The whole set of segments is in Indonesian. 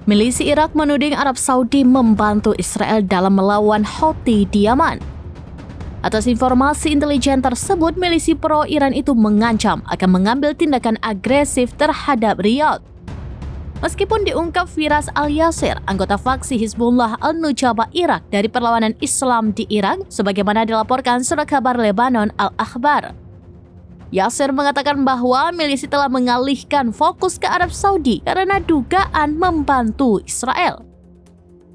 Milisi Irak menuding Arab Saudi membantu Israel dalam melawan Houthi di Yaman. Atas informasi intelijen tersebut, milisi pro-Iran itu mengancam akan mengambil tindakan agresif terhadap Riyadh. Meskipun diungkap Firas al-Yasir, anggota faksi Hizbullah al-Nujabah Irak dari perlawanan Islam di Irak, sebagaimana dilaporkan surat kabar Lebanon Al-Akhbar. Yasir mengatakan bahwa milisi telah mengalihkan fokus ke Arab Saudi karena dugaan membantu Israel.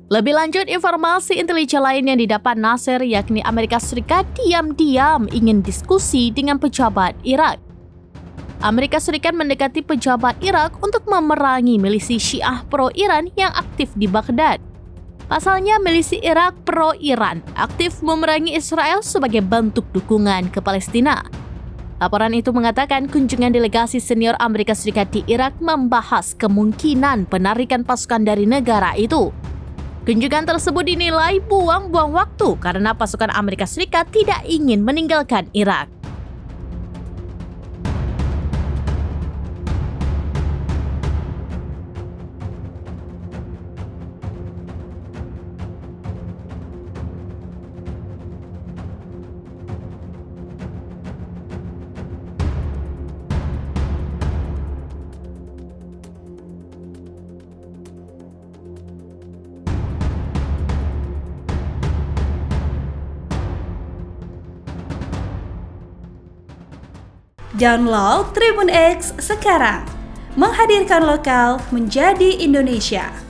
Lebih lanjut, informasi intelijen lain yang didapat Nasir, yakni Amerika Serikat diam-diam ingin diskusi dengan pejabat Irak. Amerika Serikat mendekati pejabat Irak untuk memerangi milisi Syiah pro-Iran yang aktif di Baghdad. Pasalnya, milisi Irak pro-Iran aktif memerangi Israel sebagai bentuk dukungan ke Palestina. Laporan itu mengatakan kunjungan delegasi senior Amerika Serikat di Irak membahas kemungkinan penarikan pasukan dari negara itu. Kunjungan tersebut dinilai buang-buang waktu karena pasukan Amerika Serikat tidak ingin meninggalkan Irak. Download Tribun X sekarang, menghadirkan lokal menjadi Indonesia.